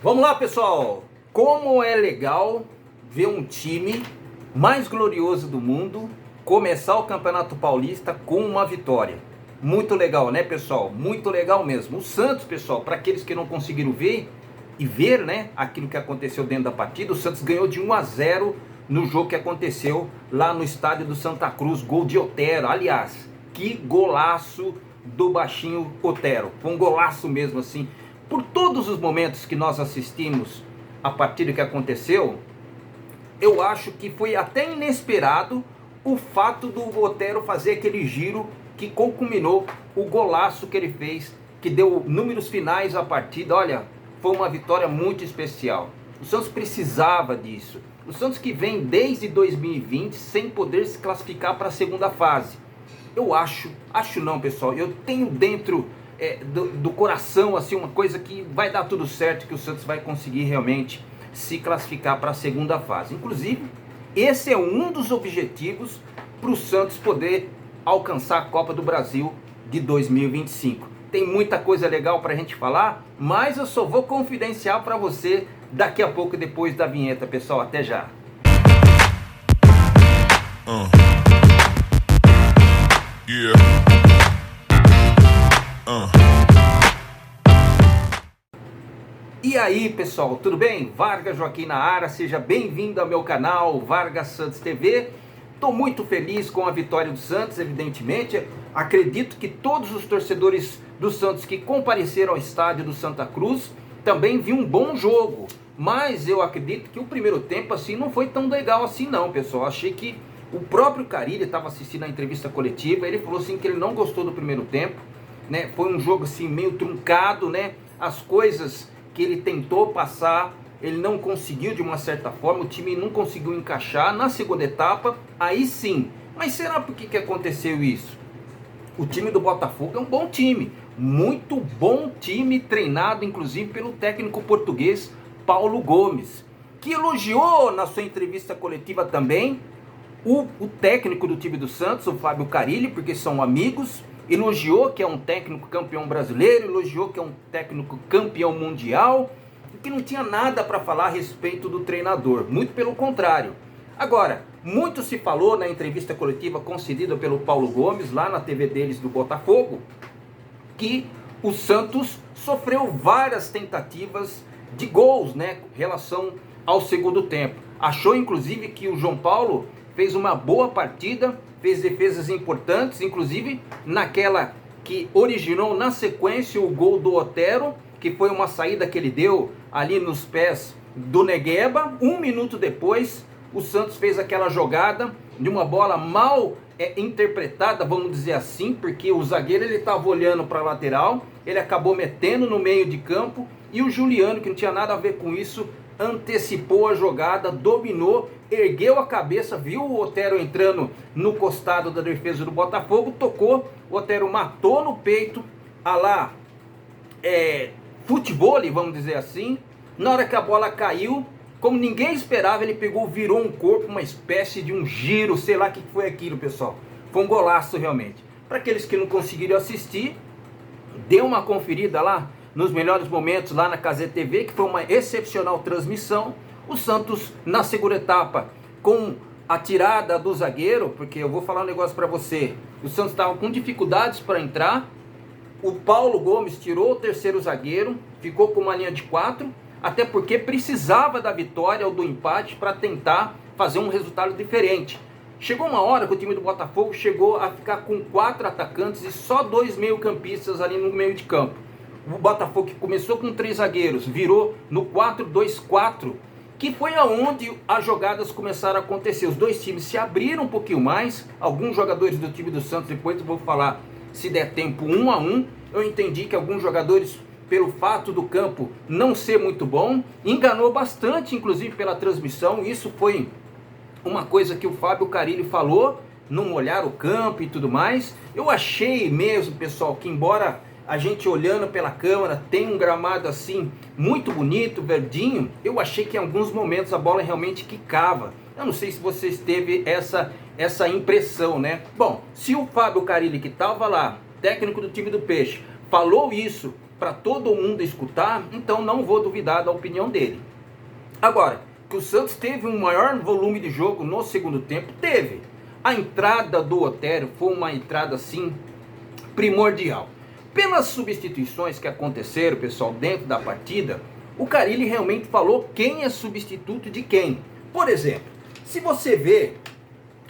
Vamos lá, pessoal! Como é legal ver um time mais glorioso do mundo começar o Campeonato Paulista com uma vitória. Muito legal, né, pessoal? Muito legal mesmo. O Santos, pessoal, para aqueles que não conseguiram ver né, aquilo que aconteceu dentro da partida, o Santos ganhou de 1-0 no jogo que aconteceu lá no estádio do Santa Cruz, gol de Otero. Aliás, que golaço do baixinho Otero. Foi um golaço mesmo, assim. Por todos os momentos que nós assistimos a partida que aconteceu, eu acho que foi até inesperado o fato do Otero fazer aquele giro que culminou o golaço que ele fez, que deu números finais à partida. Olha, foi uma vitória muito especial. O Santos precisava disso. O Santos que vem desde 2020 sem poder se classificar para a segunda fase. Eu acho não, pessoal, eu tenho dentro do coração assim uma coisa que vai dar tudo certo, que o Santos vai conseguir realmente se classificar para a segunda fase. Inclusive, esse é um dos objetivos para o Santos poder alcançar a Copa do Brasil de 2025. Tem muita coisa legal para a gente falar, mas eu só vou confidenciar para você daqui a pouco, depois da vinheta, pessoal. Até já! E aí, pessoal, tudo bem? Vargas Joaquim na área, seja bem-vindo ao meu canal Vargas Santos TV. Estou muito feliz com a vitória do Santos, evidentemente. Acredito que todos os torcedores do Santos que compareceram ao estádio do Santa Cruz também viram um bom jogo. Mas eu acredito que o primeiro tempo assim não foi tão legal assim não, pessoal. Achei que o próprio Carille estava assistindo a entrevista coletiva, ele falou assim que ele não gostou do primeiro tempo, né? Foi um jogo assim meio truncado, né? As coisas que ele tentou passar, ele não conseguiu de uma certa forma, o time não conseguiu encaixar. Na segunda etapa, aí sim. Mas será por que aconteceu isso? O time do Botafogo é um bom time, muito bom time, treinado inclusive pelo técnico português Paulo Gomes, que elogiou na sua entrevista coletiva também o técnico do time do Santos, o Fábio Carille, porque são amigos. Elogiou que é um técnico campeão brasileiro, elogiou que é um técnico campeão mundial, e que não tinha nada para falar a respeito do treinador, muito pelo contrário. Agora, muito se falou na entrevista coletiva concedida pelo Paulo Gomes, lá na TV deles do Botafogo, que o Santos sofreu várias tentativas de gols, né, em relação ao segundo tempo. Achou inclusive que o João Paulo fez uma boa partida, fez defesas importantes, inclusive naquela que originou na sequência o gol do Otero, que foi uma saída que ele deu ali nos pés do Negueba. Um minuto depois, o Santos fez aquela jogada de uma bola mal interpretada, vamos dizer assim, porque o zagueiro ele estava olhando para a lateral, ele acabou metendo no meio de campo, e o Juliano, que não tinha nada a ver com isso, antecipou a jogada, dominou, ergueu a cabeça, viu o Otero entrando no costado da defesa do Botafogo, tocou, o Otero matou no peito, futebol, vamos dizer assim. Na hora que a bola caiu, como ninguém esperava, ele pegou, virou um corpo, uma espécie de um giro, sei lá o que foi aquilo, pessoal. Foi um golaço realmente. Para aqueles que não conseguiram assistir, dê uma conferida lá nos melhores momentos lá na Cazé TV, que foi uma excepcional transmissão. O Santos na segunda etapa, com a tirada do zagueiro, porque eu vou falar um negócio para você, o Santos estava com dificuldades para entrar, o Paulo Gomes tirou o terceiro zagueiro, ficou com uma linha de 4, até porque precisava da vitória ou do empate para tentar fazer um resultado diferente. Chegou uma hora que o time do Botafogo chegou a ficar com 4 atacantes e só 2 meio-campistas ali no meio de campo. O Botafogo, que começou com 3 zagueiros, virou no 4-2-4, que foi aonde as jogadas começaram a acontecer. Os dois times se abriram um pouquinho mais. Alguns jogadores do time do Santos, depois eu vou falar, se der tempo, 1 a 1. Eu entendi que alguns jogadores, pelo fato do campo não ser muito bom, enganou bastante, inclusive pela transmissão. Isso foi uma coisa que o Fábio Carille falou, não olhar o campo e tudo mais. Eu achei mesmo, pessoal, que embora a gente olhando pela câmera tem um gramado assim muito bonito, verdinho, eu achei que em alguns momentos a bola realmente quicava. Eu não sei se vocês teve essa impressão, né? Bom, se o Fábio Carille, que estava lá, técnico do time do Peixe, falou isso para todo mundo escutar, então não vou duvidar da opinião dele. Agora, que o Santos teve um maior volume de jogo no segundo tempo, teve. A entrada do Otero foi uma entrada assim primordial. Pelas substituições que aconteceram, pessoal, dentro da partida, o Carille realmente falou quem é substituto de quem. Por exemplo, se você vê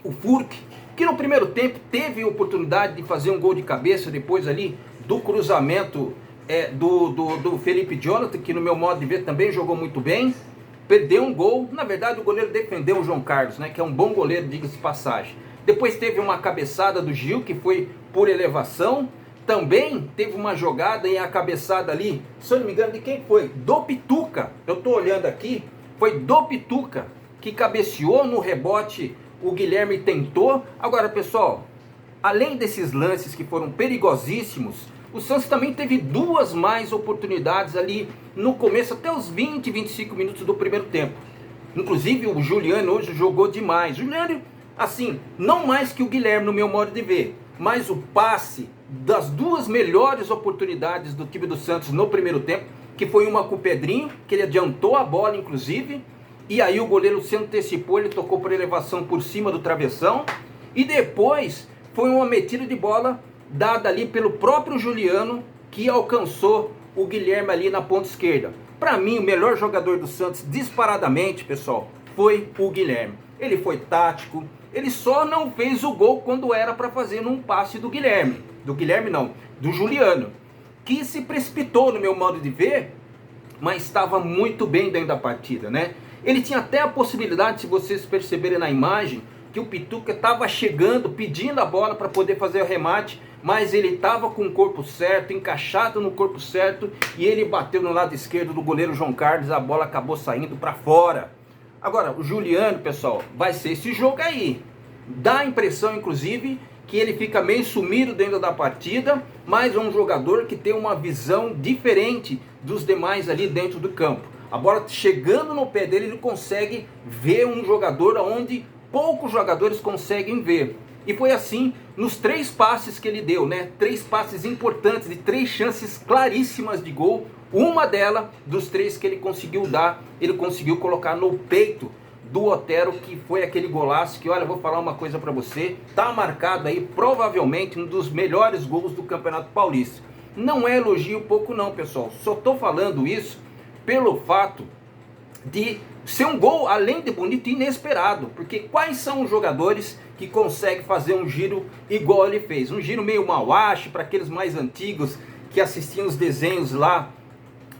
o Furk, que no primeiro tempo teve oportunidade de fazer um gol de cabeça depois ali do cruzamento do Felipe Jonathan, que no meu modo de ver também jogou muito bem, perdeu um gol. Na verdade o goleiro defendeu o João Carlos, né, que é um bom goleiro, diga-se de passagem. Depois teve uma cabeçada do Gil, que foi por elevação. Também teve uma jogada e a cabeçada ali, se eu não me engano, de quem foi? Do Pituca. Eu estou olhando aqui, foi do Pituca, que cabeceou no rebote, o Guilherme tentou. Agora, pessoal, além desses lances que foram perigosíssimos, o Santos também teve duas mais oportunidades ali no começo, até os 20, 25 minutos do primeiro tempo. Inclusive o Juliano hoje jogou demais. Juliano, assim, não mais que o Guilherme no meu modo de ver, mas o passe das duas melhores oportunidades do time do Santos no primeiro tempo, que foi uma com o Pedrinho, que ele adiantou a bola inclusive, e aí o goleiro se antecipou, ele tocou por elevação por cima do travessão, e depois foi uma metida de bola dada ali pelo próprio Juliano, que alcançou o Guilherme ali na ponta esquerda. Para mim, o melhor jogador do Santos, disparadamente, pessoal, foi o Guilherme. Ele foi tático, ele só não fez o gol quando era para fazer num passe do Guilherme. Do Guilherme não, do Juliano, que se precipitou no meu modo de ver, mas estava muito bem dentro da partida, né? Ele tinha até a possibilidade, se vocês perceberem na imagem, que o Pituca estava chegando, pedindo a bola para poder fazer o remate, mas ele estava com o corpo certo, encaixado no corpo certo, e ele bateu no lado esquerdo do goleiro João Carlos, a bola acabou saindo para fora. Agora, o Juliano, pessoal, vai ser esse jogo aí. Dá a impressão, inclusive, que ele fica meio sumido dentro da partida, mas é um jogador que tem uma visão diferente dos demais ali dentro do campo. A bola chegando no pé dele, ele consegue ver um jogador onde poucos jogadores conseguem ver. E foi assim nos 3 passes que ele deu, né? 3 passes importantes, de 3 chances claríssimas de gol. Uma delas, dos 3 que ele conseguiu dar, ele conseguiu colocar no peito do Otero, que foi aquele golaço que, olha, eu vou falar uma coisa para você, tá marcado aí provavelmente um dos melhores gols do Campeonato Paulista. Não é elogio pouco não, pessoal, só tô falando isso pelo fato de ser um gol, além de bonito, inesperado, porque quais são os jogadores que conseguem fazer um giro igual ele fez? Um giro meio Mawashi, para aqueles mais antigos que assistiam os desenhos lá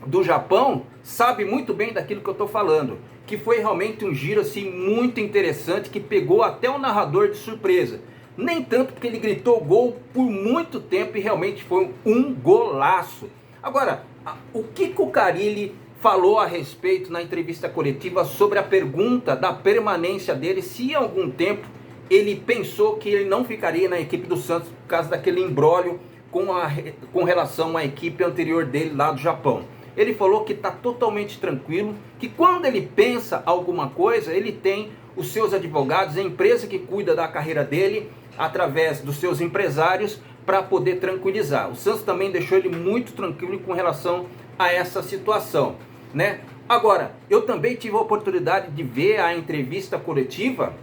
do Japão, sabe muito bem daquilo que eu estou falando, que foi realmente um giro assim muito interessante, que pegou até o narrador de surpresa. Nem tanto porque ele gritou gol por muito tempo e realmente foi um golaço. Agora, o que o Carille falou a respeito na entrevista coletiva sobre a pergunta da permanência dele, se em algum tempo ele pensou que ele não ficaria na equipe do Santos por causa daquele imbróglio com relação à equipe anterior dele lá do Japão. Ele falou que está totalmente tranquilo, que quando ele pensa alguma coisa, ele tem os seus advogados, a empresa que cuida da carreira dele, através dos seus empresários, para poder tranquilizar. O Santos também deixou ele muito tranquilo com relação a essa situação, né? Agora, eu também tive a oportunidade de ver a entrevista coletiva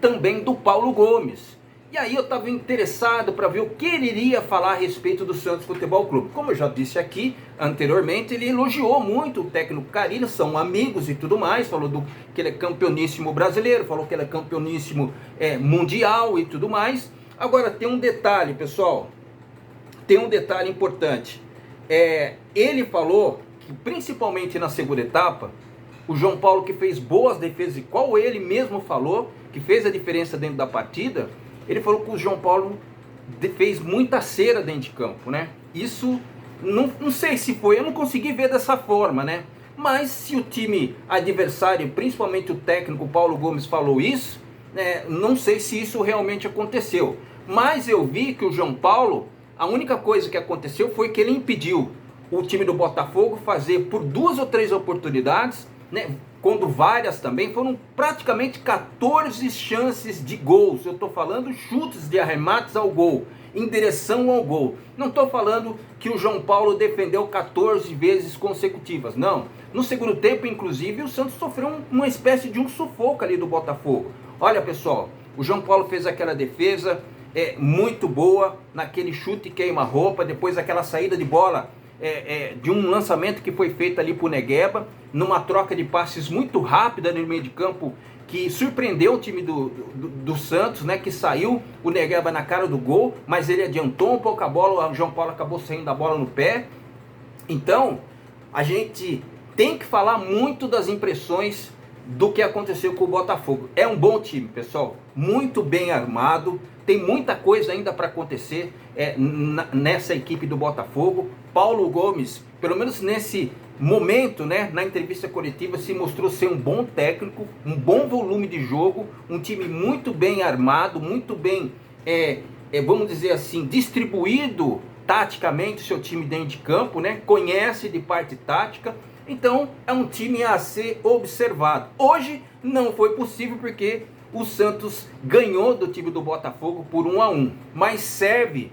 também do Paulo Gomes. E aí eu estava interessado para ver o que ele iria falar a respeito do Santos Futebol Clube. Como eu já disse aqui anteriormente, ele elogiou muito o técnico Carille, são amigos e tudo mais, falou que ele é campeoníssimo brasileiro, falou que ele é campeoníssimo mundial e tudo mais. Agora tem um detalhe, pessoal, tem um detalhe importante. Ele falou que principalmente na segunda etapa, o João Paulo, que fez boas defesas, e qual ele mesmo falou, que fez a diferença dentro da partida, ele falou que o João Paulo fez muita cera dentro de campo, né? Isso, não sei se foi, eu não consegui ver dessa forma, né? Mas se o time adversário, principalmente o técnico Paulo Gomes falou isso, não sei se isso realmente aconteceu. Mas eu vi que o João Paulo, a única coisa que aconteceu foi que ele impediu o time do Botafogo fazer por 2 ou 3 oportunidades, né? Quando várias também, foram praticamente 14 chances de gols. Eu estou falando chutes de arremates ao gol. em direção ao gol. Não estou falando que o João Paulo defendeu 14 vezes consecutivas, não. No segundo tempo, inclusive, o Santos sofreu uma espécie de um sufoco ali do Botafogo. Olha, pessoal, o João Paulo fez aquela defesa muito boa, naquele chute queima-roupa, depois aquela saída de bola de um lançamento que foi feito ali por Negueba, numa troca de passes muito rápida no meio de campo, que surpreendeu o time do Santos, né, que saiu o Negueba na cara do gol, mas ele adiantou um pouco a bola, o João Paulo acabou saindo da bola no pé. Então, a gente tem que falar muito das impressões do que aconteceu com o Botafogo. É um bom time, pessoal, muito bem armado, tem muita coisa ainda para acontecer nessa equipe do Botafogo. Paulo Gomes, pelo menos nesse momento, né, na entrevista coletiva, se mostrou ser um bom técnico, um bom volume de jogo, um time muito bem armado, muito bem, vamos dizer assim, distribuído taticamente o seu time dentro de campo, né, conhece de parte tática. Então é um time a ser observado. Hoje não foi possível porque o Santos ganhou do time do Botafogo por 1-1, mas serve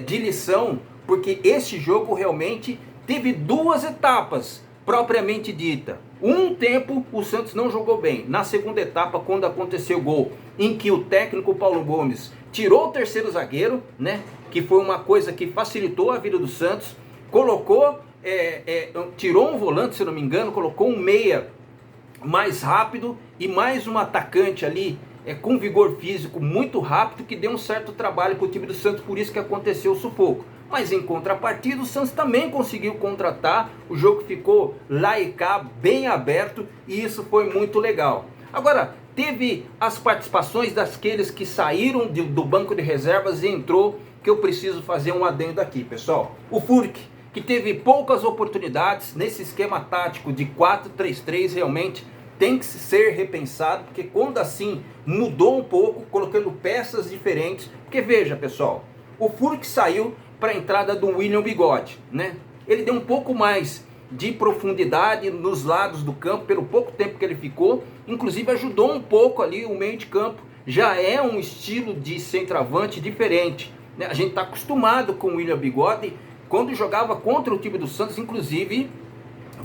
de lição, porque esse jogo realmente teve duas etapas propriamente dita. Um tempo o Santos não jogou bem. Na segunda etapa, quando aconteceu o gol, em que o técnico Paulo Gomes tirou o terceiro zagueiro, né, que foi uma coisa que facilitou a vida do Santos, colocou, tirou um volante, se não me engano, colocou um meia mais rápido e mais um atacante ali com vigor físico muito rápido, que deu um certo trabalho para o time do Santos, por isso que aconteceu o sufoco. Mas em contrapartida, o Santos também conseguiu contratar, o jogo ficou lá e cá, bem aberto, e isso foi muito legal. Agora, teve as participações daqueles que saíram do banco de reservas e entrou, que eu preciso fazer um adendo aqui, pessoal. O Furk, que teve poucas oportunidades nesse esquema tático de 4-3-3, realmente tem que ser repensado, porque quando assim mudou um pouco, colocando peças diferentes, porque veja, pessoal, o Furk saiu para a entrada do William Bigode, né? Ele deu um pouco mais de profundidade nos lados do campo, pelo pouco tempo que ele ficou, inclusive ajudou um pouco ali o meio de campo. Já é um estilo de centroavante diferente, né? A gente está acostumado com o William Bigode quando jogava contra o time do Santos, inclusive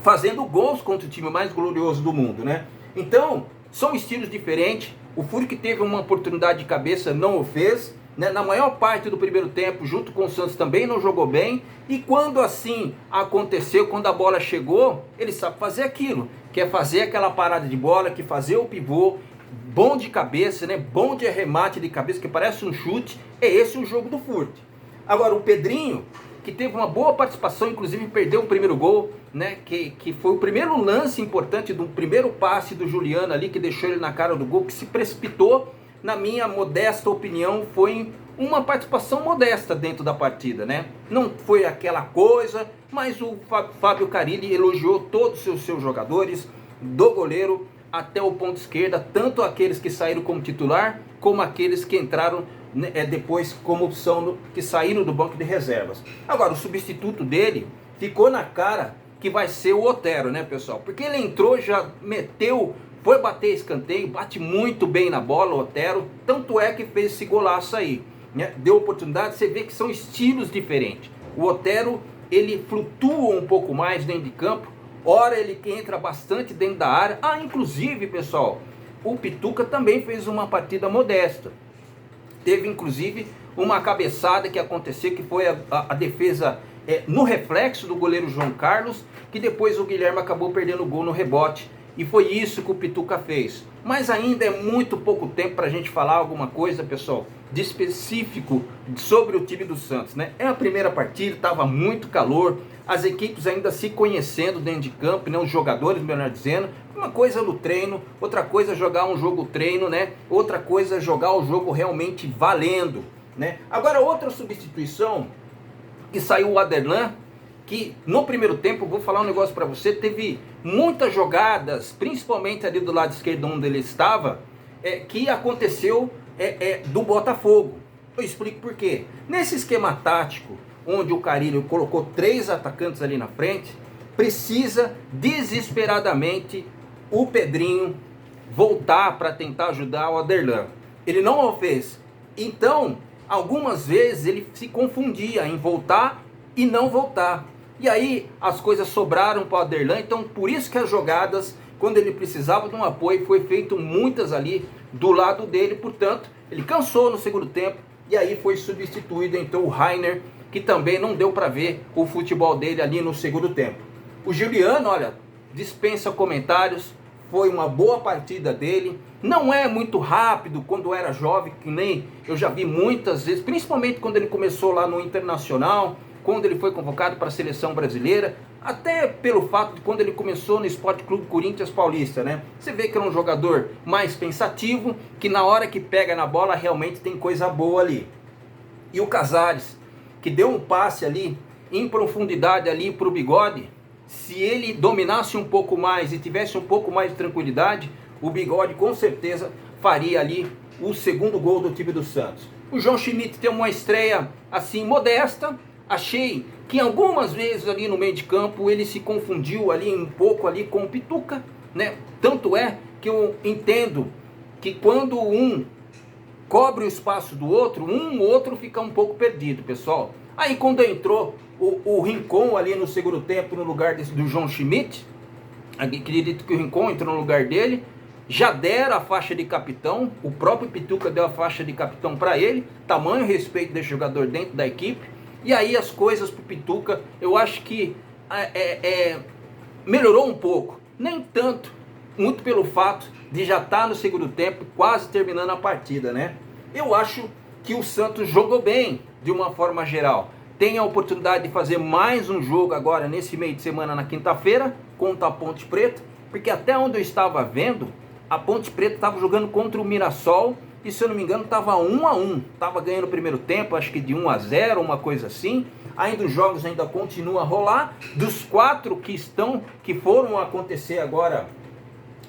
fazendo gols contra o time mais glorioso do mundo, né? Então, são estilos diferentes. O Furk teve uma oportunidade de cabeça, não o fez, né? Na maior parte do primeiro tempo, junto com o Santos, também não jogou bem. E quando assim aconteceu, quando a bola chegou, ele sabe fazer aquilo, que é fazer aquela parada de bola, que fazer o pivô, bom de cabeça, né? Bom de arremate de cabeça, que parece um chute. É esse o jogo do Furk. Agora, o Pedrinho, que teve uma boa participação, inclusive perdeu o primeiro gol, né, que foi o primeiro lance importante do primeiro passe do Juliano ali, que deixou ele na cara do gol, que se precipitou. Na minha modesta opinião, foi uma participação modesta dentro da partida, né? Não foi aquela coisa, mas o Fábio Carille elogiou todos os seus jogadores, do goleiro até o ponto esquerda, tanto aqueles que saíram como titular, como aqueles que entraram depois como opção, que saíram do banco de reservas. Agora, o substituto dele ficou na cara que vai ser o Otero, né, pessoal? Porque ele entrou, já meteu, foi bater escanteio, bate muito bem na bola o Otero, tanto é que fez esse golaço aí, né? Deu oportunidade, você vê que são estilos diferentes. O Otero, ele flutua um pouco mais dentro de campo, ora ele entra bastante dentro da área. Inclusive, pessoal, o Pituca também fez uma partida modesta. Teve inclusive uma cabeçada que aconteceu, que foi a defesa no reflexo do goleiro João Carlos, que depois o Guilherme acabou perdendo o gol no rebote. E foi isso que o Pituca fez. Mas ainda é muito pouco tempo para a gente falar alguma coisa, pessoal, de específico sobre o time do Santos, né? É a primeira partida, estava muito calor, as equipes ainda se conhecendo dentro de campo, né? Os jogadores, melhor dizendo. Uma coisa no treino, outra coisa jogar um jogo treino, né? Outra coisa jogar o jogo realmente valendo, né? Agora, outra substituição, que saiu o Aderlan, que no primeiro tempo, vou falar um negócio para você, teve muitas jogadas, principalmente ali do lado esquerdo onde ele estava, que aconteceu do Botafogo. Eu explico por quê. Nesse esquema tático, onde o Carille colocou 3 atacantes ali na frente, precisa desesperadamente o Pedrinho voltar para tentar ajudar o Aderlan. Ele não o fez. Então, algumas vezes ele se confundia em voltar e não voltar. E aí as coisas sobraram para o Aderlan, então por isso que as jogadas, quando ele precisava de um apoio, foi feito muitas ali do lado dele, portanto, ele cansou no segundo tempo, e aí foi substituído então o Rainer, que também não deu para ver o futebol dele ali no segundo tempo. O Juliano, olha, dispensa comentários, foi uma boa partida dele, não é muito rápido quando era jovem, que nem eu já vi muitas vezes, principalmente quando ele começou lá no Internacional, quando ele foi convocado para a seleção brasileira, até pelo fato de quando ele começou no Esporte Clube Corinthians Paulista, né? Você vê que é um jogador mais pensativo, que na hora que pega na bola realmente tem coisa boa ali. E o Casares, que deu um passe ali, em profundidade ali para o Bigode, se ele dominasse um pouco mais e tivesse um pouco mais de tranquilidade, o Bigode com certeza faria ali o segundo gol do time do Santos. O João Schmidt tem uma estreia assim modesta. Achei que algumas vezes ali no meio de campo ele se confundiu ali um pouco ali com o Pituca, né? Tanto é que eu entendo que quando um cobre o espaço do outro, o outro fica um pouco perdido, pessoal. Aí quando entrou o Rincon ali no segundo tempo no lugar do João Schmidt, acredito que o Rincon entrou no lugar dele, já deram a faixa de capitão, o próprio Pituca deu a faixa de capitão para ele, tamanho respeito desse jogador dentro da equipe. E aí as coisas pro Pituca, eu acho que melhorou um pouco. Nem tanto, muito pelo fato de já estar no segundo tempo, quase terminando a partida, né? Eu acho que o Santos jogou bem, de uma forma geral. Tem a oportunidade de fazer mais um jogo agora, nesse meio de semana, na quinta-feira, contra a Ponte Preta, porque até onde eu estava vendo, a Ponte Preta estava jogando contra o Mirassol, e se eu não me engano estava 1-1, estava ganhando o primeiro tempo, acho que de 1-0, uma coisa assim. Ainda os jogos ainda continuam a rolar. Dos 4 que foram acontecer agora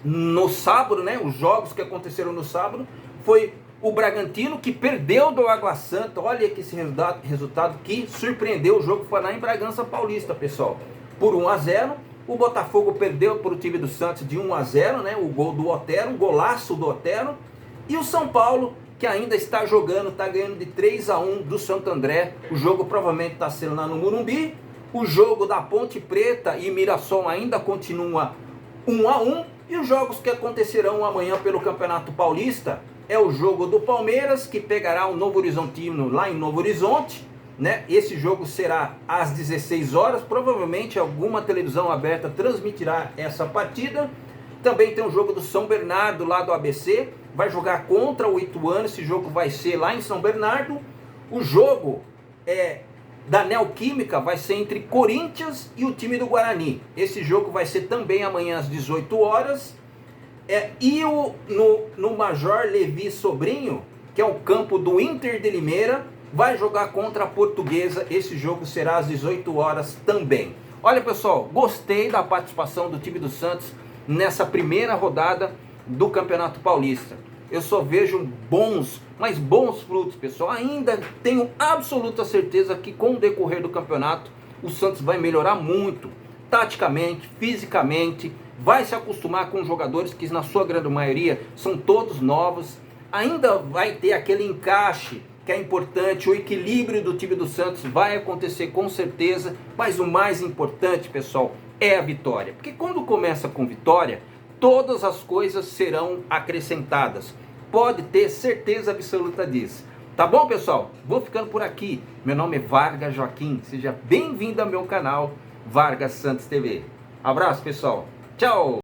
no sábado, né? Os jogos que aconteceram no sábado, foi o Bragantino que perdeu do Água Santa. Olha que esse resultado que surpreendeu. O jogo foi lá em Bragança Paulista, pessoal, por 1-0. O Botafogo perdeu para o time do Santos de 1-0, né? O gol do Otero, o golaço do Otero. E o São Paulo, que ainda está jogando, está ganhando de 3-1 do Santo André. O jogo provavelmente está sendo lá no Morumbi. O jogo da Ponte Preta e Mirassol ainda continua 1-1. E os jogos que acontecerão amanhã pelo Campeonato Paulista é o jogo do Palmeiras, que pegará o Novo Horizontino lá em Novo Horizonte, né? Esse jogo será às 16 horas. Provavelmente alguma televisão aberta transmitirá essa partida. Também tem o jogo do São Bernardo lá do ABC, vai jogar contra o Ituano, esse jogo vai ser lá em São Bernardo. O jogo da Neoquímica vai ser entre Corinthians e o time do Guarani. Esse jogo vai ser também amanhã às 18 horas. E no Major Levi Sobrinho, que é o campo do Inter de Limeira, vai jogar contra a Portuguesa. Esse jogo será às 18 horas também. Olha, pessoal, gostei da participação do time do Santos nessa primeira rodada do Campeonato Paulista. Eu só vejo bons frutos, pessoal. Ainda tenho absoluta certeza que com o decorrer do campeonato o Santos vai melhorar muito, taticamente, fisicamente, vai se acostumar com jogadores que na sua grande maioria são todos novos. Ainda vai ter aquele encaixe que é importante, o equilíbrio do time do Santos vai acontecer com certeza, mas o mais importante, pessoal, é a vitória. Porque quando começa com vitória, todas as coisas serão acrescentadas. Pode ter certeza absoluta disso. Tá bom, pessoal? Vou ficando por aqui. Meu nome é Vargas Joaquim. Seja bem-vindo ao meu canal Vargas Santos TV. Abraço, pessoal. Tchau!